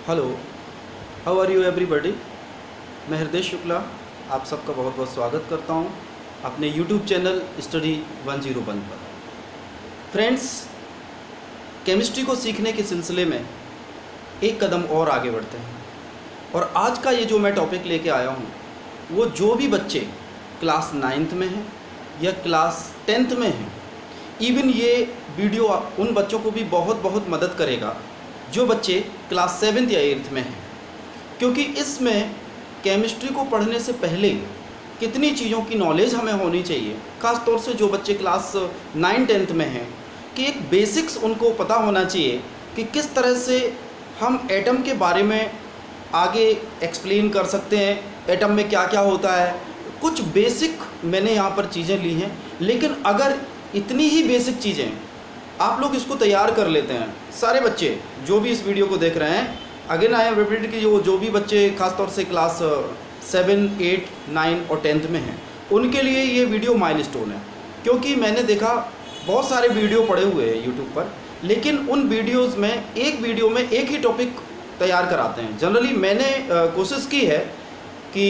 Hello, how are you everybody. मैं हृदय शुक्ला आप सबका बहुत बहुत स्वागत करता हूं अपने यूट्यूब चैनल स्टडी 101 पर। फ्रेंड्स, केमिस्ट्री को सीखने के सिलसिले में एक कदम और आगे बढ़ते हैं और आज का ये जो मैं टॉपिक लेके आया हूं वो जो भी बच्चे क्लास 9th में हैं या क्लास 10th में हैं, इवन ये वीडियो उन बच्चों को भी बहुत बहुत मदद करेगा जो बच्चे क्लास 7th या 8th में हैं, क्योंकि इसमें केमिस्ट्री को पढ़ने से पहले कितनी चीज़ों की नॉलेज हमें होनी चाहिए, ख़ास तौर से जो बच्चे क्लास 9-10th में हैं, कि एक बेसिक्स उनको पता होना चाहिए कि किस तरह से हम एटम के बारे में आगे एक्सप्लेन कर सकते हैं, एटम में क्या क्या होता है। कुछ बेसिक मैंने यहाँ पर चीज़ें ली हैं, लेकिन अगर इतनी ही बेसिक चीज़ें आप लोग इसको तैयार कर लेते हैं, सारे बच्चे जो भी इस वीडियो को देख रहे हैं, अगेन आई एम रिपीटेड कि जो भी बच्चे खासतौर से क्लास 7, 8, 9 और 10th में हैं, उनके लिए ये वीडियो माइलस्टोन है। क्योंकि मैंने देखा बहुत सारे वीडियो पड़े हुए हैं यूट्यूब पर, लेकिन उन वीडियोज़ में एक वीडियो में एक ही टॉपिक तैयार कराते हैं। जनरली मैंने कोशिश की है कि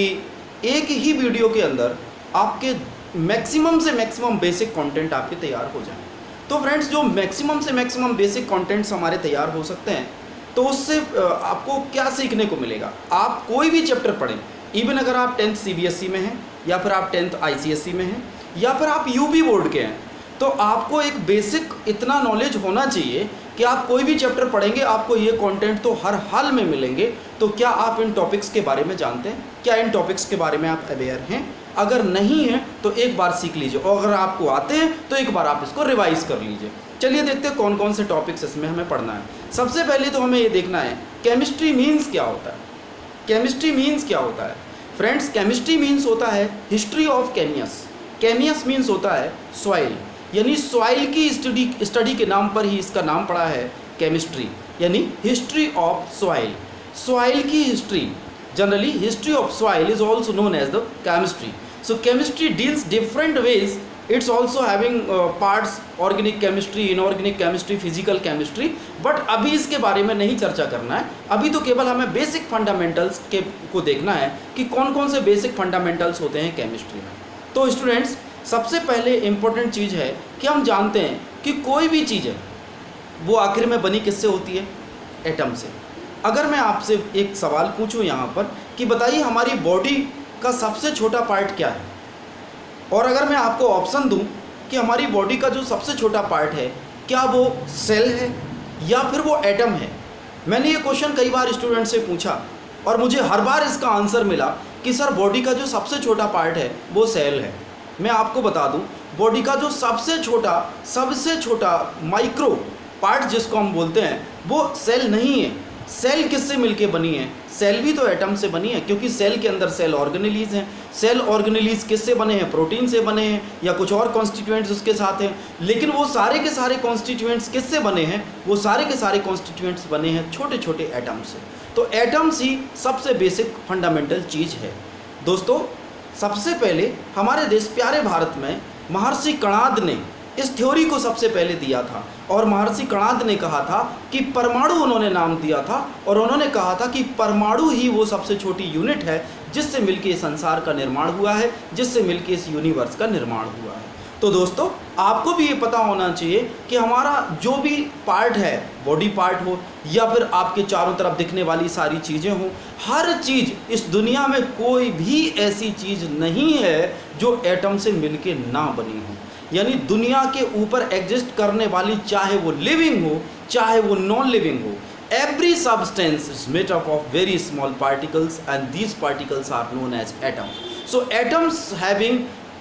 एक ही वीडियो के अंदर आपके मैक्सिमम से मैक्सिमम बेसिक कंटेंट आपके तैयार हो जाए। तो फ्रेंड्स, जो मैक्सिमम से मैक्सिमम बेसिक कंटेंट्स हमारे तैयार हो सकते हैं, तो उससे आपको क्या सीखने को मिलेगा। आप कोई भी चैप्टर पढ़ें, इवन अगर आप 10th CBSE में हैं या फिर आप 10th ICSE में हैं या फिर आप UP बोर्ड के हैं, तो आपको एक बेसिक इतना नॉलेज होना चाहिए कि आप कोई भी चैप्टर पढ़ेंगे आपको ये कंटेंट तो हर हाल में मिलेंगे। तो क्या आप इन टॉपिक्स के बारे में जानते हैं? क्या इन टॉपिक्स के बारे में आप अवेयर हैं? अगर नहीं है तो एक बार सीख लीजिए, और अगर आपको आते हैं तो एक बार आप इसको रिवाइज कर लीजिए। चलिए देखते हैं कौन कौन से टॉपिक्स इसमें हमें पढ़ना है। सबसे पहले तो हमें ये देखना है केमिस्ट्री मीन्स क्या होता है। केमिस्ट्री मीन्स क्या होता है फ्रेंड्स? केमिस्ट्री मीन्स होता है हिस्ट्री ऑफ केमियस। केमियस मीन्स होता है सॉइल, यानी सॉइल की स्टडी के नाम पर ही इसका नाम पड़ा है केमिस्ट्री, यानी हिस्ट्री ऑफ सॉइल। सॉइल की history, generally history of soil is also known as the chemistry. So chemistry deals different ways, it's also having parts, organic chemistry, inorganic chemistry, physical chemistry. But अभी इसके बारे में नहीं चर्चा करना है, अभी तो केवल हमें बेसिक फंडामेंटल्स को देखना है कि कौन कौन से बेसिक फंडामेंटल्स होते हैं केमिस्ट्री में। तो स्टूडेंट्स, सबसे पहले इम्पोर्टेंट चीज़ है कि हम जानते हैं कि कोई भी चीज़ है वो आखिर में बनी किससे होती है? एटम से। अगर मैं आपसे एक सवाल पूछूं यहाँ पर कि बताइए हमारी बॉडी का सबसे छोटा पार्ट क्या है, और अगर मैं आपको ऑप्शन दूं कि हमारी बॉडी का जो सबसे छोटा पार्ट है, क्या वो सेल है या फिर वो एटम है? मैंने ये क्वेश्चन कई बार स्टूडेंट से पूछा और मुझे हर बार इसका आंसर मिला कि सर बॉडी का जो सबसे छोटा पार्ट है वो सेल है। मैं आपको बता दूं, बॉडी का जो सबसे छोटा माइक्रो पार्ट जिसको हम बोलते हैं वो सेल नहीं है। सेल किससे मिलके बनी है? सेल भी तो एटम से बनी है, क्योंकि सेल के अंदर सेल ऑर्गेनेलीज हैं। सेल ऑर्गेनेलीज किससे बने हैं? प्रोटीन से बने हैं या कुछ और कॉन्स्टिट्यूएंट्स उसके साथ हैं। लेकिन वो सारे के सारे कॉन्स्टिट्यूएंट्स किससे बने हैं? वो सारे के सारे कॉन्स्टिट्यूएंट्स बने हैं छोटे छोटे एटम से। तो एटम्स ही सबसे बेसिक फंडामेंटल चीज़ है। दोस्तों, सबसे पहले हमारे देश प्यारे भारत में महर्षि कणाद ने इस थ्योरी को सबसे पहले दिया था, और महर्षि कणाद ने कहा था कि परमाणु, उन्होंने नाम दिया था, और उन्होंने कहा था कि परमाणु ही वो सबसे छोटी यूनिट है जिससे मिलकर इस संसार का निर्माण हुआ है, जिससे मिलकर इस यूनिवर्स का निर्माण हुआ है। तो दोस्तों, आपको भी ये पता होना चाहिए कि हमारा जो भी पार्ट है, बॉडी पार्ट हो या फिर आपके चारों तरफ दिखने वाली सारी चीज़ें हों, हर चीज़ इस दुनिया में कोई भी ऐसी चीज़ नहीं है जो एटम से मिलके ना बनी हो। यानी दुनिया के ऊपर एग्जिस्ट करने वाली, चाहे वो लिविंग हो चाहे वो नॉन लिविंग हो, every substance is made up of very small particles, and these particles are known as atoms. So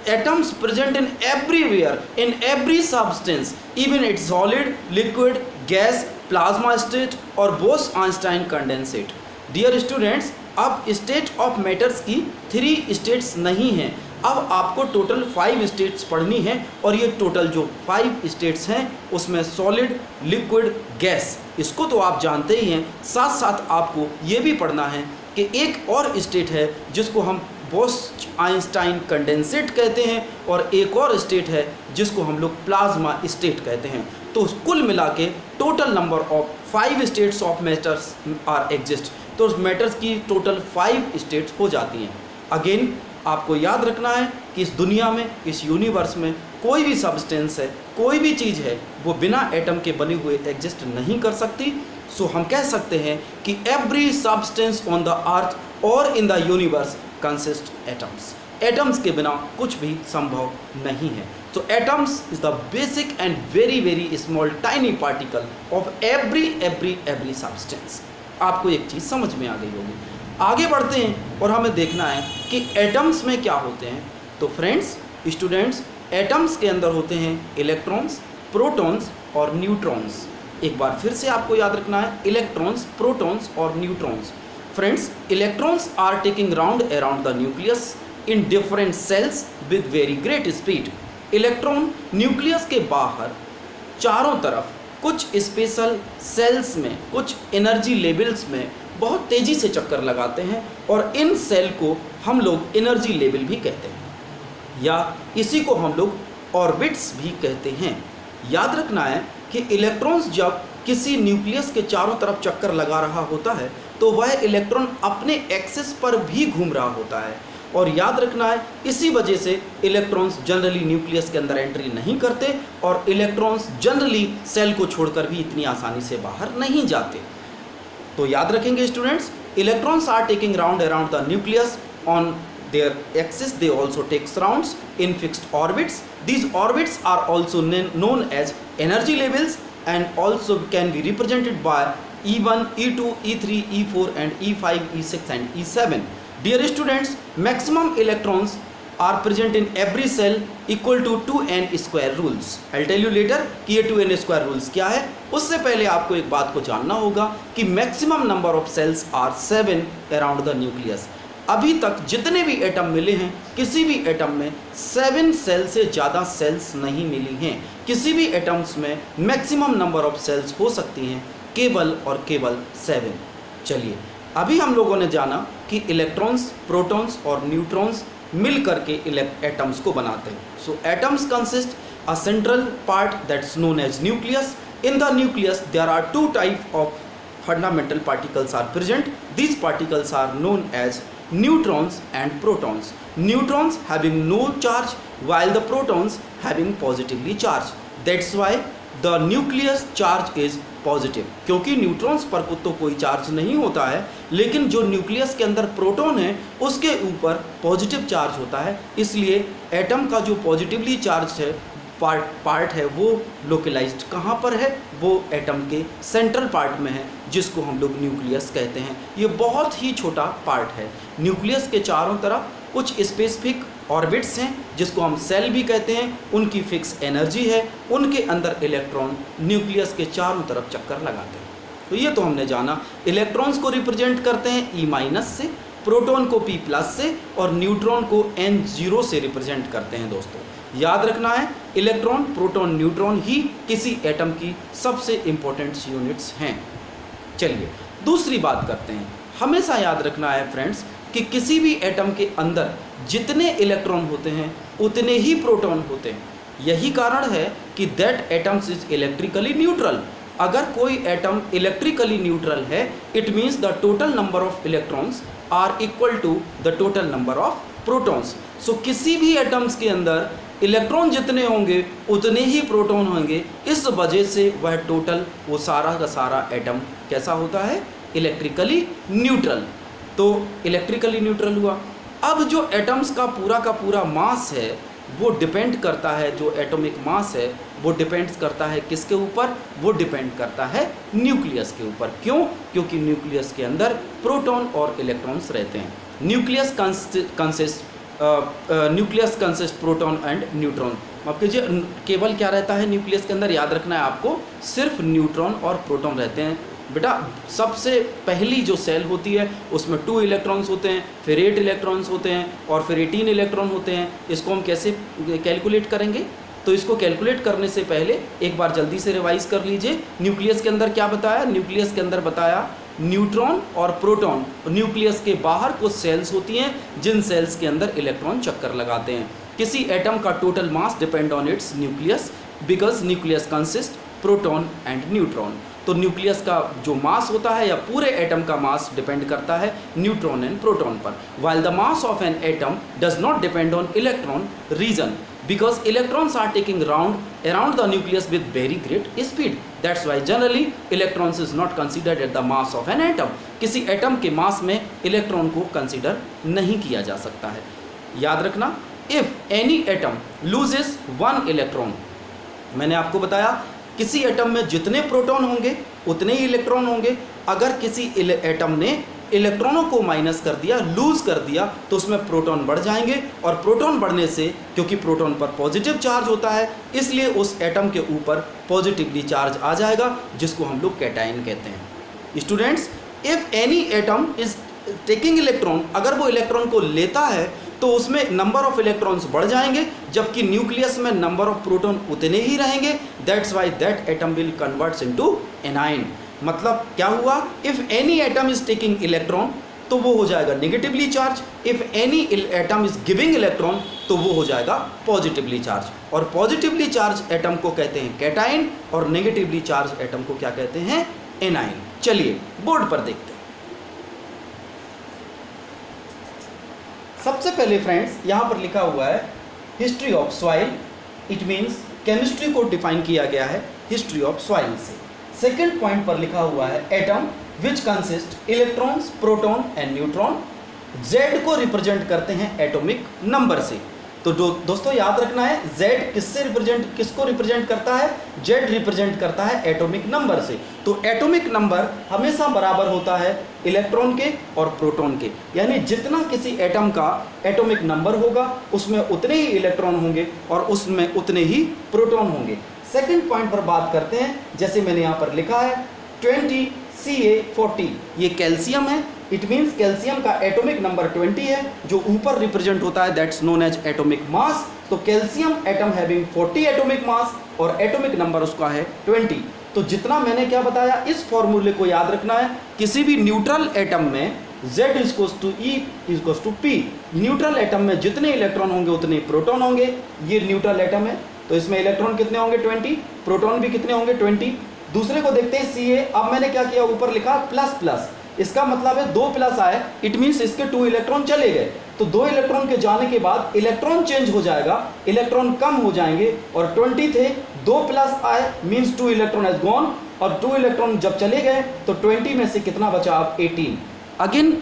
atoms present in everywhere, in every substance, even its solid, liquid, gas, plasma state or Bose-Einstein condensate. Dear students, अब state of matters की 3 states नहीं हैं, अब आपको total 5 states पढ़नी है, और ये टोटल जो 5 स्टेट्स हैं उसमें सॉलिड, लिक्विड, गैस, इसको तो आप जानते ही हैं। साथ साथ आपको ये भी पढ़ना है कि एक और स्टेट है जिसको हम बोस-आइंस्टाइन कंडेंसेट कहते हैं, और एक और स्टेट है जिसको हम लोग प्लाज्मा स्टेट कहते हैं। तो कुल मिला के total number of 5 states of matters are exist. तो मैटर्स की टोटल 5 स्टेट्स हो जाती हैं। अगेन आपको याद रखना है कि इस दुनिया में, इस यूनिवर्स में कोई भी सब्सटेंस है, कोई भी चीज़ है, वो बिना एटम के बने हुए एग्जिस्ट नहीं कर सकती। सो हम कह सकते हैं कि every substance on the earth और in the universe consist atoms. Atoms के बिना कुछ भी संभव नहीं है। तो atoms is the basic and very very small tiny particle of every substance. आपको एक चीज़ समझ में आ गई होगी। आगे बढ़ते हैं और हमें देखना है कि एटम्स में क्या होते हैं। तो फ्रेंड्स, स्टूडेंट्स, एटम्स के अंदर होते हैं इलेक्ट्रॉन्स, प्रोटॉन्स और न्यूट्रॉन्स। एक बार फिर से आपको याद रखना है, इलेक्ट्रॉन्स, प्रोटॉन्स और neutrons. Friends, electrons are taking round around the nucleus in different shells with very great speed. Electron nucleus के बाहर चारों तरफ कुछ स्पेशल सेल्स में, कुछ एनर्जी लेवल्स में बहुत तेज़ी से चक्कर लगाते हैं और इन सेल को हम लोग एनर्जी लेवल भी कहते हैं, या इसी को हम लोग ऑर्बिट्स भी कहते हैं। याद रखना है कि इलेक्ट्रॉन्स जब किसी न्यूक्लियस के चारों तरफ चक्कर लगा रहा होता है तो वह इलेक्ट्रॉन अपने एक्सिस पर भी घूम रहा होता है। और याद रखना है, इसी वजह से इलेक्ट्रॉन्स जनरली न्यूक्लियस के अंदर एंट्री नहीं करते और इलेक्ट्रॉन्स जनरली सेल को छोड़कर भी इतनी आसानी से बाहर नहीं जाते। तो याद रखेंगे students, electrons are taking round around the nucleus on their axis. They also take rounds in fixed orbits. These orbits are also known as energy levels and also can be represented by E1, E2, E3, E4 and E5, E6 and E7. Dear students, maximum electrons are present in every cell equal to 2n square rules. I'll tell you later कि ये 2n square rules क्या है। उससे पहले आपको एक बात को जानना होगा कि maximum number of cells are 7 around the nucleus. अभी तक जितने भी एटम मिले हैं, किसी भी एटम में 7 सेल से ज़्यादा सेल्स नहीं मिली हैं। किसी भी एटम्स में मैक्सिमम नंबर ऑफ सेल्स हो सकती हैं केवल और केवल 7। चलिए, अभी हम लोगों ने जाना कि इलेक्ट्रॉन्स, प्रोटॉन्स और न्यूट्रॉन्स मिल करके एटम्स को बनाते हैं। So atoms consist a central part that's known as nucleus. In the nucleus there are 2 type of fundamental particles are present. These particles are known as neutrons and protons. Neutrons having no charge while the protons having positively charge. That's why the nucleus charge is positive. क्योंकि neutrons पर तो कोई charge नहीं होता है, लेकिन जो nucleus के अंदर प्रोटॉन है उसके ऊपर पॉजिटिव चार्ज होता है। इसलिए एटम का जो पॉजिटिवली चार्ज है पार्ट है वो लोकलाइज्ड कहाँ पर है, वो एटम के सेंट्रल पार्ट में है, जिसको हम लोग न्यूक्लियस कहते हैं। ये बहुत ही छोटा पार्ट है। न्यूक्लियस के चारों तरफ कुछ स्पेसिफिक ऑर्बिट्स हैं जिसको हम सेल भी कहते हैं, उनकी फिक्स एनर्जी है, उनके अंदर इलेक्ट्रॉन न्यूक्लियस के चारों तरफ चक्कर लगाते हैं। तो ये तो हमने जाना। इलेक्ट्रॉन्स को रिप्रेजेंट करते हैं E- से, प्रोटॉन को P+ से और न्यूट्रॉन को N0 से रिप्रेजेंट करते हैं। दोस्तों याद रखना है, इलेक्ट्रॉन, प्रोटॉन, न्यूट्रॉन ही किसी एटम की सबसे इम्पोर्टेंट यूनिट्स हैं। चलिए दूसरी बात करते हैं। हमेशा याद रखना है फ्रेंड्स कि किसी भी एटम के अंदर जितने इलेक्ट्रॉन होते हैं उतने ही प्रोटॉन होते हैं। यही कारण है कि that atoms is electrically neutral. अगर कोई एटम इलेक्ट्रिकली न्यूट्रल है, it means the total number of electrons are equal to the total number of protons. So किसी भी एटम्स के अंदर इलेक्ट्रॉन जितने होंगे उतने ही प्रोटॉन होंगे। इस वजह से वह टोटल, वो सारा का सारा एटम कैसा होता है, इलेक्ट्रिकली न्यूट्रल। तो इलेक्ट्रिकली न्यूट्रल हुआ। अब जो एटम्स का पूरा मास है वो डिपेंड करता है, जो एटॉमिक मास है वो डिपेंड करता है किसके ऊपर, वो डिपेंड करता है न्यूक्लियस के ऊपर। क्यों? क्योंकि न्यूक्लियस के अंदर प्रोटॉन और इलेक्ट्रॉन्स रहते हैं। Nucleus consist proton and neutron. माफ कीजिए, केवल क्या रहता है न्यूक्लियस के अंदर, याद रखना है आपको, सिर्फ न्यूट्रॉन और प्रोटॉन रहते हैं। बेटा सबसे पहली जो सेल होती है उसमें 2 इलेक्ट्रॉन्स होते हैं, फिर 8 इलेक्ट्रॉन्स होते हैं और फिर 18 इलेक्ट्रॉन होते हैं। इसको हम कैसे कैलकुलेट करेंगे? तो इसको कैलकुलेट करने से पहले एक बार जल्दी से रिवाइज कर लीजिए। न्यूक्लियस के अंदर क्या बताया? न्यूक्लियस के अंदर बताया न्यूट्रॉन और प्रोटॉन। न्यूक्लियस के बाहर कुछ सेल्स होती हैं जिन सेल्स के अंदर इलेक्ट्रॉन चक्कर लगाते हैं। किसी एटम का total mass depend on it's nucleus because nucleus consist proton and neutron. तो न्यूक्लियस का जो मास होता है या पूरे एटम का मास डिपेंड करता है न्यूट्रॉन एंड प्रोटॉन पर, while the mass of an atom does not depend on electron reason because electrons are taking around the nucleus with very great speed. That's why generally electrons is not considered at the mass of an atom. किसी atom के मास में electron को consider नहीं किया जा सकता है। याद रखना, if any atom loses one electron, मैंने आपको बताया किसी एटम में जितने प्रोटॉन होंगे उतने ही इलेक्ट्रॉन होंगे। अगर किसी एटम ने इलेक्ट्रॉनों को माइनस कर दिया, लूज कर दिया, तो उसमें प्रोटॉन बढ़ जाएंगे, और प्रोटॉन बढ़ने से, क्योंकि प्रोटॉन पर पॉजिटिव चार्ज होता है, इसलिए उस एटम के ऊपर पॉजिटिवली चार्ज आ जाएगा, जिसको हम लोग कैटायन कहते हैं। Students, if any atom is taking electron, अगर वो इलेक्ट्रॉन को लेता है तो उसमें नंबर ऑफ इलेक्ट्रॉन्स बढ़ जाएंगे, जबकि न्यूक्लियस में नंबर ऑफ प्रोटॉन उतने ही रहेंगे। That's why that atom will converts into A9. मतलब क्या हुआ, if any atom is taking electron तो वो हो जाएगा negatively charge, if any atom is giving electron तो वो हो जाएगा पॉजिटिवली चार्ज। और पॉजिटिवली चार्ज एटम को कहते हैं कैटाइन, और नेगेटिवली चार्ज एटम को क्या कहते हैं, एनाइन। चलिए बोर्ड पर देखते हैं। सबसे पहले फ्रेंड्स यहाँ पर लिखा हुआ है history of soil, it means chemistry को डिफाइन किया गया है हिस्ट्री ऑफ सॉइल से। सेकंड पॉइंट पर लिखा हुआ है atom which consist electrons, proton and neutron. Z को रिप्रेजेंट करते हैं एटॉमिक नंबर से। तो दोस्तों याद रखना है, जेड किसको रिप्रेजेंट करता है, जेड रिप्रेजेंट करता है एटॉमिक नंबर से। तो एटॉमिक नंबर हमेशा बराबर होता है इलेक्ट्रॉन के और प्रोटॉन के, यानी जितना किसी एटम का एटॉमिक नंबर होगा उसमें उतने ही इलेक्ट्रॉन होंगे और उसमें उतने ही प्रोटॉन होंगे। सेकंड पॉइंट पर बात करते हैं, जैसे मैंने यहाँ पर लिखा है 20 Ca40, ये कैल्शियम है, इट मीन्स कैल्शियम का एटॉमिक नंबर 20 है, जो ऊपर रिप्रेजेंट होता है, that's known as atomic mass. तो calcium atom having 40 atomic mass और एटॉमिक नंबर उसका है 20। तो जितना मैंने क्या बताया, इस फॉर्मूले को याद रखना है। किसी भी न्यूट्रल एटम में Z = E = P, neutral atom में जितने इलेक्ट्रॉन होंगे उतने प्रोटॉन होंगे। ये न्यूट्रल एटम है तो इसमें इलेक्ट्रॉन कितने होंगे 20, प्रोटॉन भी कितने होंगे 20। दूसरे को देखते हैं Ca। अब मैंने क्या किया, ऊपर लिखा प्लस प्लस, इसका मतलब है 2 प्लस आए, इट मीन्स इसके 2 इलेक्ट्रॉन चले गए। तो 2 इलेक्ट्रॉन के जाने के बाद इलेक्ट्रॉन चेंज हो जाएगा, इलेक्ट्रॉन कम हो जाएंगे, और 20 थे, 2 प्लस आए मीन्स 2 इलेक्ट्रॉन हैज गॉन, और 2 इलेक्ट्रॉन जब चले गए तो 20 में से कितना बचा, अब 18। अगेन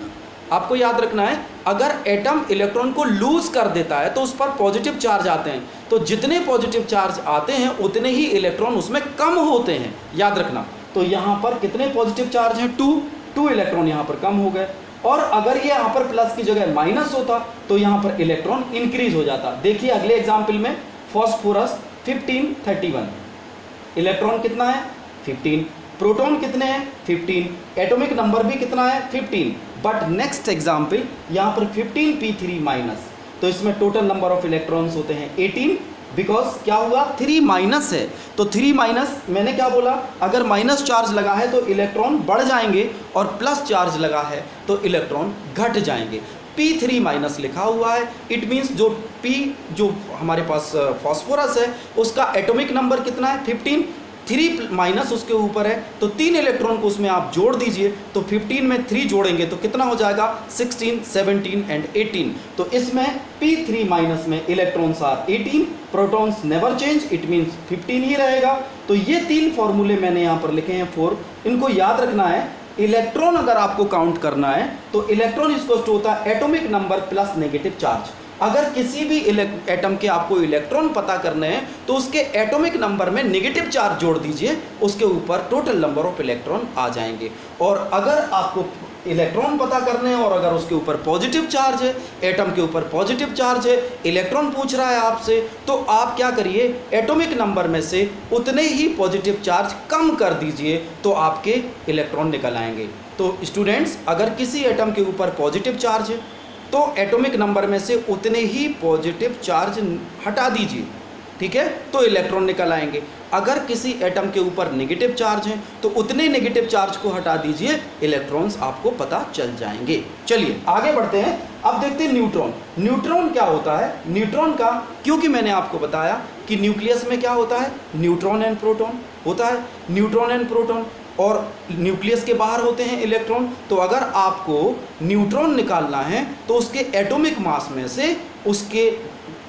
आपको याद रखना है, अगर एटम इलेक्ट्रॉन को लूज कर देता है तो उस पर पॉजिटिव चार्ज आते हैं, तो जितने पॉजिटिव चार्ज आते हैं उतने ही इलेक्ट्रॉन उसमें कम होते हैं, याद रखना। तो यहाँ पर कितने पॉजिटिव चार्ज हैं, 2 इलेक्ट्रॉन यहाँ पर कम हो गए। और अगर ये यहाँ पर प्लस की जगह माइनस होता तो यहाँ पर इलेक्ट्रॉन इंक्रीज हो जाता। देखिए अगले एग्जाम्पल में फॉस्फोरस 1531, इलेक्ट्रॉन कितना है 15, प्रोटॉन कितने हैं 15, एटॉमिक नंबर भी कितना है 15। बट नेक्स्ट एग्जाम्पल यहाँ पर 15p3 माइनस, तो इसमें टोटल नंबर ऑफ इलेक्ट्रॉन्स होते हैं 18, बिकॉज क्या हुआ 3 माइनस है। तो 3 माइनस, मैंने क्या बोला, अगर माइनस चार्ज लगा है तो इलेक्ट्रॉन बढ़ जाएंगे और प्लस चार्ज लगा है तो इलेक्ट्रॉन घट जाएंगे। P3 माइनस लिखा हुआ है, इट मीन्स जो P जो हमारे पास फॉस्फोरस है उसका एटॉमिक नंबर कितना है 15, 3 माइनस उसके ऊपर है, तो 3 इलेक्ट्रॉन को उसमें आप जोड़ दीजिए, तो 15 में 3 जोड़ेंगे तो कितना हो जाएगा 16, 17 एंड 18। तो इसमें P3 माइनस में electrons are 18, protons never change, it means 15 ही रहेगा। तो ये 3 फॉर्मूले मैंने यहाँ पर लिखे हैं 4, इनको याद रखना है। इलेक्ट्रॉन अगर आपको काउंट करना है तो इलेक्ट्रॉन इसको होता है atomic number plus negative charge. अगर किसी भी एटम के आपको इलेक्ट्रॉन पता करने हैं तो उसके एटॉमिक नंबर में नेगेटिव चार्ज जोड़ दीजिए, उसके ऊपर टोटल नंबर ऑफ इलेक्ट्रॉन आ जाएंगे। और अगर आपको इलेक्ट्रॉन पता करने हैं और अगर उसके ऊपर पॉजिटिव चार्ज है, एटम के ऊपर पॉजिटिव चार्ज है, इलेक्ट्रॉन पूछ रहा है आपसे, तो आप क्या करिए, एटॉमिक नंबर में से उतने ही पॉजिटिव चार्ज कम कर दीजिए तो आपके इलेक्ट्रॉन निकल आएंगे। तो स्टूडेंट्स, अगर किसी एटम के ऊपर पॉजिटिव चार्ज है तो एटॉमिक नंबर में से उतने ही पॉजिटिव चार्ज हटा दीजिए, ठीक है, तो इलेक्ट्रॉन निकल आएंगे। अगर किसी एटम के ऊपर नेगेटिव चार्ज है तो उतने नेगेटिव चार्ज को हटा दीजिए, इलेक्ट्रॉन्स आपको पता चल जाएंगे। चलिए आगे बढ़ते हैं, अब देखते हैं न्यूट्रॉन। न्यूट्रॉन क्या होता है, न्यूट्रॉन का, क्योंकि मैंने आपको बताया कि न्यूक्लियस में क्या होता है, न्यूट्रॉन एंड प्रोटॉन होता है, न्यूट्रॉन एंड प्रोटॉन। और न्यूक्लियस के बाहर होते हैं इलेक्ट्रॉन। तो अगर आपको न्यूट्रॉन निकालना है तो उसके एटॉमिक मास में से उसके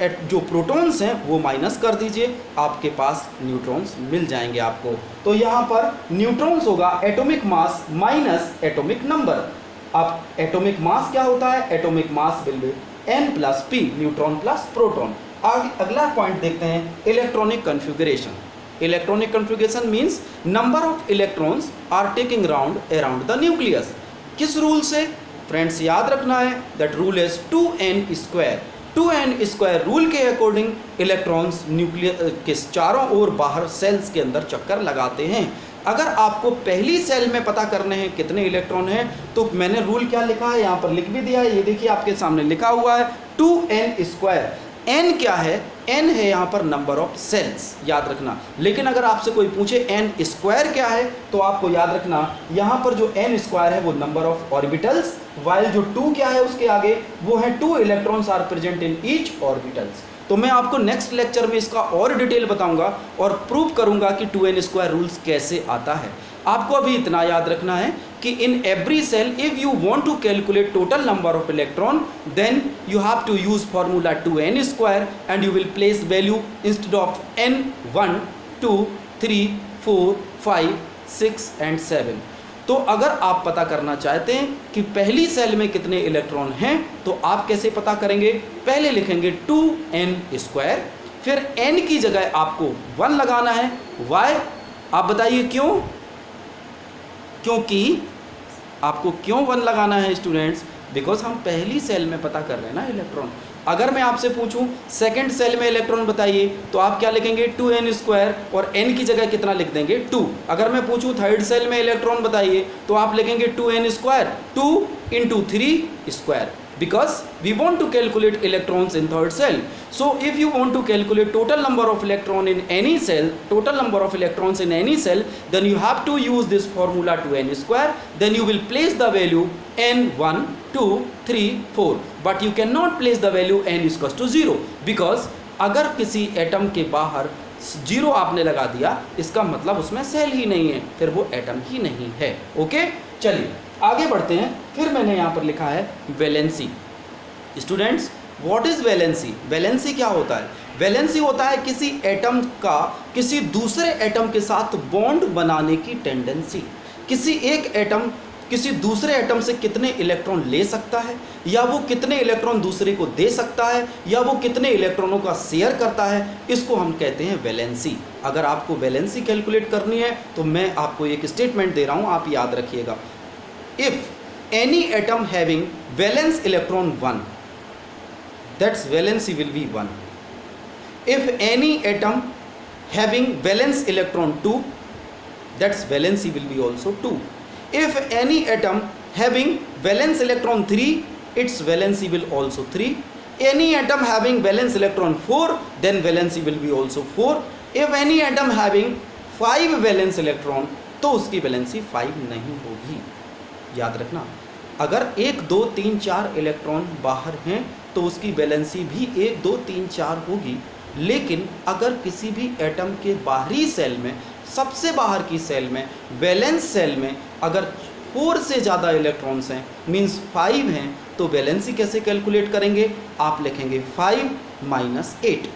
जो प्रोटॉन्स हैं वो माइनस कर दीजिए, आपके पास न्यूट्रॉन्स मिल जाएंगे आपको। तो यहाँ पर न्यूट्रॉन्स होगा atomic mass minus atomic number. अब एटॉमिक मास क्या होता है? Atomic mass will be n plus p, neutron plus proton. आगे अगला पॉइंट देखते हैं, electronic configuration. Electronic configuration means number of electrons are taking round around the nucleus. किस rule से? फ्रेंड्स याद रखना है, that rule is 2n square. 2n square rule के अकॉर्डिंग इलेक्ट्रॉन्स न्यूक्लियस के चारों ओर बाहर सेल्स के अंदर चक्कर लगाते हैं। अगर आपको पहली सेल में पता करने हैं कितने इलेक्ट्रॉन हैं, तो मैंने रूल क्या लिखा है यहाँ पर लिख भी दिया है, ये देखिए आपके सामने लिखा हुआ है 2n स्क्वायर। n क्या है? n है यहाँ पर नंबर ऑफ सेल्स, याद रखना। लेकिन अगर आपसे कोई पूछे n स्क्वायर क्या है, तो आपको याद रखना यहाँ पर जो n स्क्वायर है वो नंबर ऑफ ऑर्बिटल्स, वाइल जो 2 क्या है उसके आगे वो है 2 electrons are present in each orbitals. तो मैं आपको नेक्स्ट लेक्चर में इसका और डिटेल बताऊंगा और प्रूव करूंगा कि 2n स्क्वायर रूल्स कैसे आता है। आपको अभी इतना याद रखना है कि in every shell if you want to calculate total number of electron then you have to use formula 2n square and you will place value instead of n 1 2 3 4 5 6 and 7। तो अगर आप पता करना चाहते हैं कि पहली सेल में कितने इलेक्ट्रॉन हैं, तो आप कैसे पता करेंगे? पहले लिखेंगे 2n स्क्वायर, फिर n की जगह आपको 1 लगाना है। वाई? आप बताइए क्यों? क्योंकि आपको क्यों 1 लगाना है स्टूडेंट्स? बिकॉज हम पहली सेल में पता कर रहे हैं ना इलेक्ट्रॉन। अगर मैं आपसे पूछूं सेकंड सेल में इलेक्ट्रॉन बताइए, तो आप क्या लिखेंगे? 2n स्क्वायर और n की जगह कितना लिख देंगे? 2। अगर मैं पूछूं थर्ड सेल में इलेक्ट्रॉन बताइए, तो आप लिखेंगे 2n square 2 into 3 square, because we want to calculate electrons in third cell. So if you want to calculate total number of electron in any cell, total number of electrons in any cell, then you have to use this formula 2n square. Then you will place the value n 1 2 3 4, but you cannot place the value n is equals to 0, because अगर किसी atom के बाहर 0 आपने लगा दिया, इसका मतलब उसमें सेल ही नहीं है, फिर वो एटम ही नहीं है। ओके, चलिए आगे बढ़ते हैं। फिर मैंने यहाँ पर लिखा है valency. Students what is valency? Valency क्या होता है? वैलेंसी होता है किसी एटम का किसी दूसरे एटम के साथ बॉन्ड बनाने की टेंडेंसी। किसी एक एटम किसी दूसरे एटम से कितने इलेक्ट्रॉन ले सकता है, या वो कितने इलेक्ट्रॉन दूसरे को दे सकता है, या वो कितने इलेक्ट्रॉनों का शेयर करता है, इसको हम कहते हैं वैलेंसी। अगर आपको वैलेंसी कैलकुलेट करनी है तो मैं आपको एक स्टेटमेंट दे रहा हूँ, आप याद रखिएगा। If any atom having valence electron 1, that's valency will be 1. If any atom having valence electron 2, that's valency will be also 2. If any atom having valence electron 3, its valency will also 3. Any atom having valence electron 4, then valency will be also 4. If any atom having 5 valence electron, तो उसकी valency 5 नहीं होगी। याद रखना, अगर 1 2 3 4 electron बाहर हैं तो उसकी वैलेंसी भी 1 2 3 4 होगी। लेकिन अगर किसी भी एटम के बाहरी सेल में, सबसे बाहर की सेल में, वैलेंस सेल में अगर 4 से ज़्यादा इलेक्ट्रॉन्स हैं, मीन्स 5 हैं, तो वैलेंसी कैसे कैलकुलेट करेंगे? आप लिखेंगे 5 माइनस 8।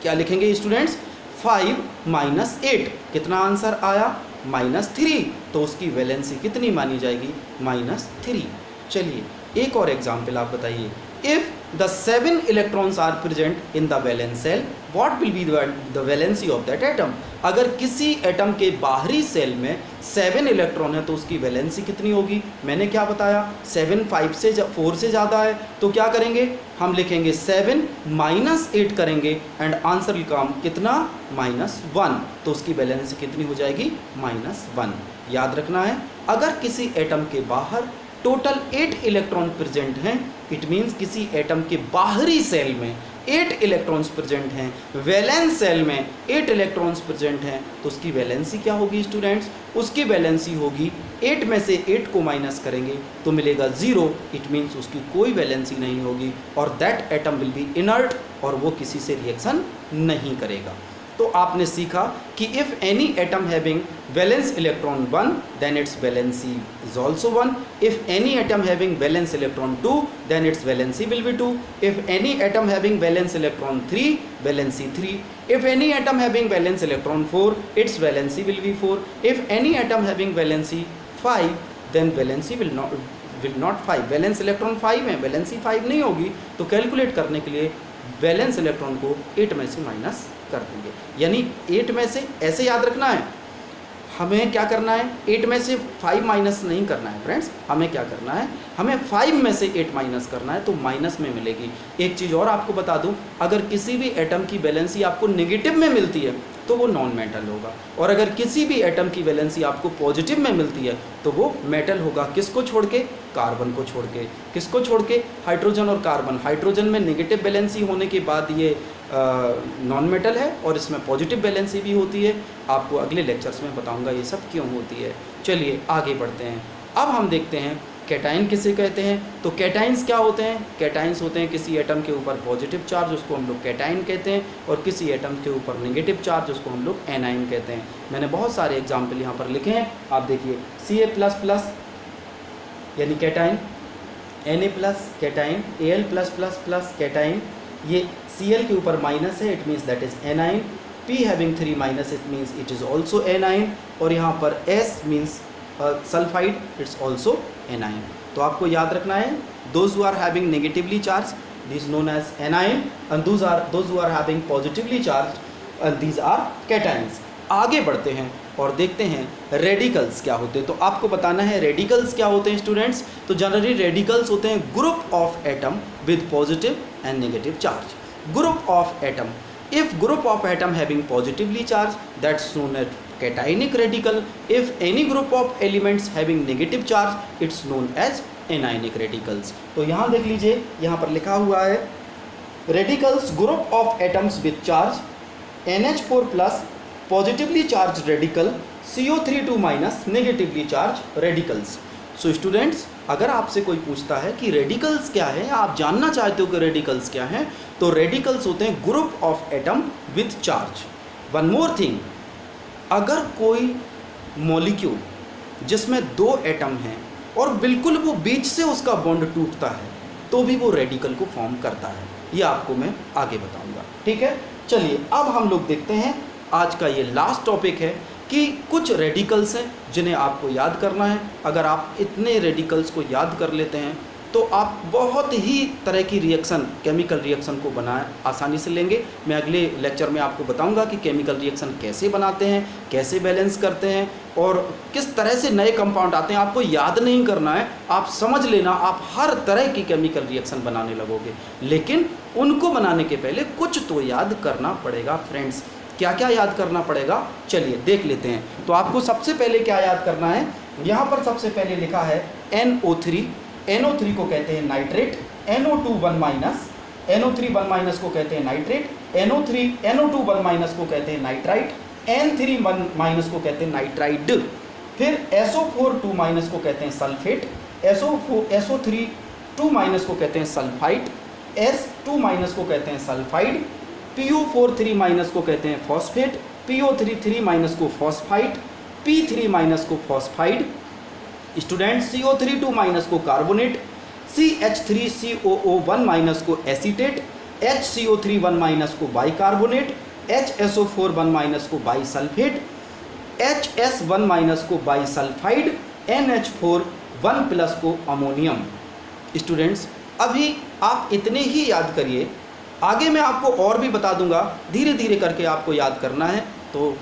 क्या लिखेंगे स्टूडेंट्स? 5 माइनस 8। कितना आंसर आया? -3। तो उसकी वैलेंसी कितनी मानी जाएगी? -3। चलिए एक और एग्जाम्पल आप बताइए। If the 7 electrons are present in the valence shell, what will be the valency of that atom? अगर किसी एटम के बाहरी सेल में 7 इलेक्ट्रॉन है तो उसकी वैलेंसी कितनी होगी? मैंने क्या बताया? 7 4 से ज़्यादा है, तो क्या करेंगे? हम लिखेंगे 7 माइनस 8 करेंगे एंड आंसर विल कम कितना? -1। तो उसकी वैलेंसी कितनी हो जाएगी? -1। याद रखना है, अगर किसी एटम के बाहर टोटल 8 इलेक्ट्रॉन प्रेजेंट हैं, इट मीन्स किसी एटम के बाहरी सेल में 8 इलेक्ट्रॉन्स प्रेजेंट हैं, वैलेंस सेल में 8 इलेक्ट्रॉन्स प्रेजेंट हैं, तो उसकी वैलेंसी क्या होगी स्टूडेंट्स? उसकी वैलेंसी होगी 8 में से 8 को माइनस करेंगे तो मिलेगा 0। इट मीन्स उसकी कोई वैलेंसी नहीं होगी और that atom will be inert और वो किसी से रिएक्शन नहीं करेगा। तो आपने सीखा कि if any atom having valence electron 1 then its valency is also 1, if any atom having valence electron 2 then its valency will be 2, if any atom having valence electron 3 valency 3, if any atom having valence electron 4 its valency will be 4, if any atom having valency 5 then valency will not 5, valence electron 5 है, valency 5 नहीं होगी, तो calculate करने के लिए valence electron को 8 में से माइनस कर देंगे। यानी 8 में से ऐसे याद रखना है, हमें क्या करना है, 8 में से 5 माइनस नहीं करना है फ्रेंड्स, हमें क्या करना है, हमें 5 में से 8 माइनस करना है, तो माइनस में मिलेगी। एक चीज़ और आपको बता दूं, अगर किसी भी एटम की वैलेंसी आपको नेगेटिव में मिलती है तो वो नॉन मेटल होगा, और अगर किसी भी एटम की वैलेंसी आपको पॉजिटिव में मिलती है तो वो मेटल होगा। किसको छोड़ के, कार्बन को छोड़ के। किसको छोड़ के, हाइड्रोजन और कार्बन। हाइड्रोजन में नेगेटिव वैलेंसी होने के बाद ये नॉन मेटल है, और इसमें पॉजिटिव वैलेंसी भी होती है। आपको अगले लेक्चर्स में बताऊंगा ये सब क्यों होती है। चलिए आगे बढ़ते हैं। अब हम देखते हैं कैटाइन किसे कहते हैं। तो कैटाइंस क्या होते हैं, कैटाइंस होते हैं किसी एटम के ऊपर पॉजिटिव चार्ज, उसको हम लोग कैटाइन कहते हैं, और किसी एटम के ऊपर नेगेटिव चार्ज, उसको हम लोग एनाइन कहते हैं। मैंने बहुत सारे एग्जाम्पल यहाँ पर लिखे हैं, आप देखिए। Ca++ यानी cation, Na+ cation, Al+++ cation, ये Cl के ऊपर माइनस है, it means that is anion. P having 3 minus, it means it is also anion, और यहाँ पर S means sulphide, its also anion. तो आपको याद रखना है, those who are having negatively charge this known as anion, and those who are having positively charge these are cations. आगे बढ़ते हैं और देखते हैं रेडिकल्स क्या होते हैं। तो आपको बताना है रेडिकल्स क्या होते हैं स्टूडेंट्स। तो जनरली रेडिकल्स होते हैं group of atom with positive and negative charge. Group of atom, if group of atom having positively charged, that's known as cationic radical. If any group of elements having negative charge, it's known as anionic radicals. तो यहाँ देख लीजिए, यहाँ पर लिखा हुआ है radicals group of atoms with charge NH4+ positively charged radical, CO3 2- negatively charged radicals. So students, अगर आपसे कोई पूछता है कि रेडिकल्स क्या है, आप जानना चाहते हो कि रेडिकल्स क्या है, तो रेडिकल्स होते हैं group of atom with charge. One more thing, अगर कोई मॉलिक्यूल जिसमें 2 एटम हैं और बिल्कुल वो बीच से उसका बॉन्ड टूटता है तो भी वो रेडिकल को फॉर्म करता है। ये आपको मैं आगे बताऊंगा, ठीक है। चलिए अब हम लोग देखते हैं, आज का ये लास्ट टॉपिक है कि कुछ रेडिकल्स हैं जिन्हें आपको याद करना है। अगर आप इतने रेडिकल्स को याद कर लेते हैं तो आप बहुत ही तरह की रिएक्शन, केमिकल रिएक्शन को बनाए आसानी से लेंगे। मैं अगले लेक्चर में आपको बताऊंगा कि केमिकल रिएक्शन कैसे बनाते हैं, कैसे बैलेंस करते हैं, और किस तरह से नए कंपाउंड आते हैं। आपको याद नहीं करना है, आप समझ लेना, आप हर तरह की केमिकल रिएक्शन बनाने लगोगे, लेकिन उनको बनाने के पहले कुछ तो याद करना पड़ेगा फ्रेंड्स। क्या क्या याद करना पड़ेगा, चलिए देख लेते हैं। तो आपको सबसे पहले क्या याद करना है, यहाँ पर सबसे पहले लिखा है NO3। NO3 को कहते हैं नाइट्रेट, NO2 NO3 1- को कहते हैं नाइट्रेट, NO2 1- को कहते हैं नाइट्राइट, N3 1- को कहते हैं नाइट्राइड, फिर SO4 2- को कहते हैं सल्फेट, SO3 2- को कहते हैं सल्फाइट, S2- को कहते हैं सल्फाइड, PO4 3- को कहते हैं फॉस्फेट, PO3 3- को फॉस्फाइट, P3- को फॉस्फाइड, स्टूडेंट CO3 2- को कार्बोनेट, CH3COO 1- को एसीटेट, HCO3 1- को बाइकार्बोनेट, HSO4 1- को बाइसल्फेट, HS 1- को बाइसल्फाइड, NH4 1+ को अमोनियम। स्टूडेंट्स, अभी आप इतने ही याद करिए, आगे मैं आपको और भी बता दूंगा, धीरे धीरे करके आपको याद करना है। तो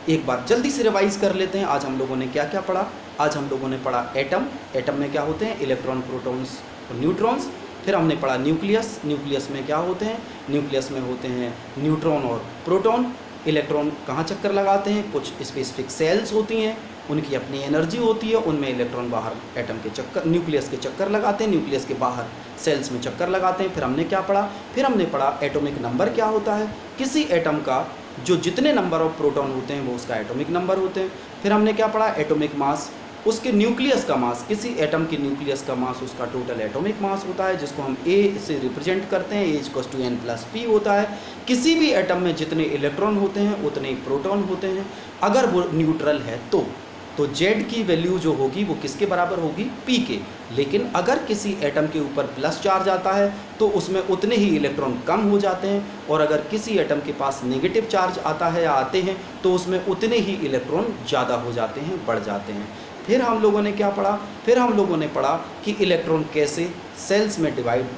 एक बार जल्दी से रिवाइज कर लेते हैं। आज हम लोगों ने क्या क्या पढ़ा। आज हम लोगों ने पढ़ा एटम। एटम में क्या होते हैं, इलेक्ट्रॉन, प्रोटॉन्स और न्यूट्रॉन्स। फिर हमने पढ़ा न्यूक्लियस। न्यूक्लियस में क्या होते हैं, न्यूक्लियस में होते हैं न्यूट्रॉन और प्रोटॉन। इलेक्ट्रॉन कहाँ चक्कर लगाते हैं, कुछ स्पेसिफिक सेल्स होती हैं, उनकी अपनी एनर्जी होती है, उनमें इलेक्ट्रॉन बाहर एटम के चक्कर, न्यूक्लियस के चक्कर लगाते हैं, न्यूक्लियस के बाहर सेल्स में चक्कर लगाते हैं। फिर हमने क्या पढ़ा, फिर हमने पढ़ा एटॉमिक नंबर क्या होता है, किसी एटम का जो जितने नंबर ऑफ प्रोटॉन होते हैं वो उसका एटॉमिक नंबर होते हैं। फिर हमने क्या पढ़ा, एटॉमिक मास, उसके न्यूक्लियस का मास, किसी एटम के न्यूक्लियस का मास उसका टोटल एटॉमिक मास होता है, जिसको हम A से रिप्रेजेंट करते हैं, A=n+p होता है। किसी भी एटम में जितने इलेक्ट्रॉन होते हैं उतने ही प्रोटॉन होते हैं। अगर वो न्यूट्रल है तो Z की वैल्यू जो होगी वो किसके बराबर होगी, P के। लेकिन अगर किसी एटम के ऊपर प्लस चार्ज आता है तो उसमें उतने ही इलेक्ट्रॉन कम हो जाते हैं, और अगर किसी एटम के पास नेगेटिव चार्ज आता है या आते हैं तो उसमें उतने ही इलेक्ट्रॉन ज़्यादा हो जाते हैं, बढ़ जाते हैं। फिर हम लोगों ने क्या पढ़ा, फिर हम लोगों ने पढ़ा कि इलेक्ट्रॉन कैसे सेल्स में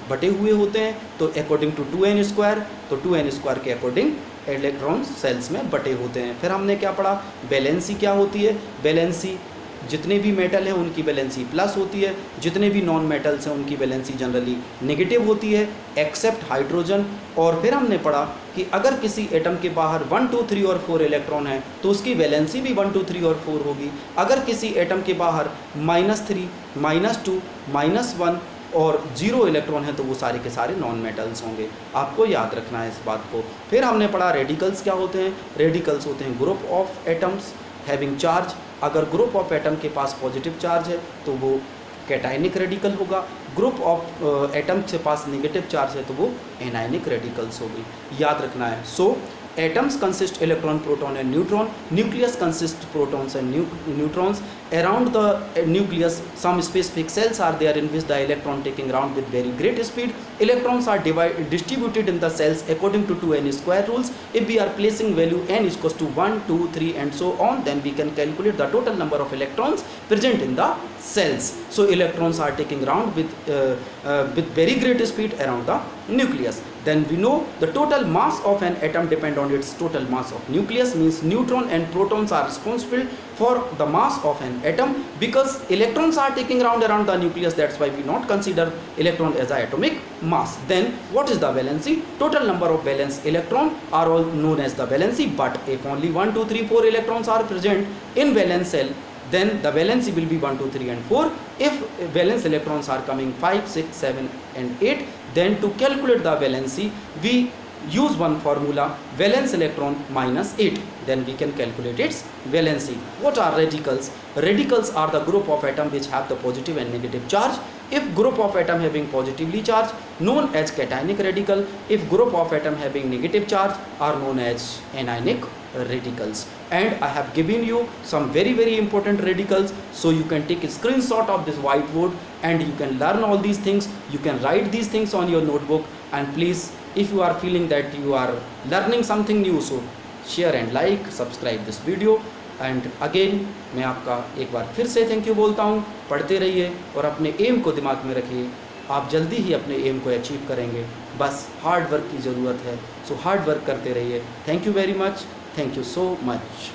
बटे हुए होते हैं। तो अकॉर्डिंग टू 2n², तो 2n² के अकॉर्डिंग इलेक्ट्रॉन सेल्स में बटे होते हैं। फिर हमने क्या पढ़ा, वैलेंसी क्या होती है। वैलेंसी, जितने भी मेटल हैं उनकी वैलेंसी प्लस होती है, जितने भी नॉन मेटल्स हैं उनकी वैलेंसी जनरली नेगेटिव होती है एक्सेप्ट हाइड्रोजन। और फिर हमने पढ़ा कि अगर किसी एटम के बाहर 1 2 3 और 4 इलेक्ट्रॉन है तो उसकी वैलेंसी भी 1 2 3 और 4 होगी। अगर किसी एटम के बाहर -3 -2 -1 और 0 इलेक्ट्रॉन है तो वो सारे के सारे नॉन मेटल्स होंगे। आपको याद रखना है इस बात को। फिर हमने पढ़ा रेडिकल्स क्या होते हैं। रेडिकल्स होते हैं group of atoms having charge. अगर ग्रुप ऑफ एटम के पास पॉजिटिव चार्ज है तो वो कैटायनिक रेडिकल होगा। ग्रुप ऑफ एटम के पास नेगेटिव चार्ज है तो वो एनायनिक रेडिकल्स होगी। याद रखना है। सो atoms consist electron, proton and neutron. Nucleus consists protons and neutrons. Around the nucleus some specific cells are there in which the electron taking round with very great speed. Electrons are distributed in the cells according to 2n² rules. If we are placing value n is equals to 1 2 3 and so on, then we can calculate the total number of electrons present in the cells. So electrons are taking round with very great speed around the nucleus. Then we know the total mass of an atom depend on its total mass of nucleus, means neutron and protons are responsible for the mass of an atom. Because electrons are taking around the nucleus, that's why we not consider electron as a atomic mass. Then what is the valency? Total number of valence electron are all known as the valency, but if only 1 2 3 4 electrons are present in valence cell, then the valency will be 1 2 3 and 4. If valence electrons are coming 5 6 7 and 8, then to calculate the valency we use one formula, valence electron minus 8, then we can calculate its valency. What are radicals? Radicals are the group of atom which have the positive and negative charge. If group of atom having positively charged, known as cationic radical. If group of atom having negative charge, are known as anionic radicals. And I have given you some very important radicals, so you can take a screenshot of this whiteboard and you can learn all these things. You can write these things on your notebook, and please, if you are feeling that you are learning something new, so share and like, subscribe this video. And again मैं आपका एक बार फिर से thank you बोलता हूँ। पढ़ते रहिए और अपने एम को दिमाग में रखिए। आप जल्दी ही अपने एम को अचीव करेंगे, बस हार्ड वर्क की ज़रूरत है। सो हार्ड वर्क करते रहिए। Thank you very much, thank you so much.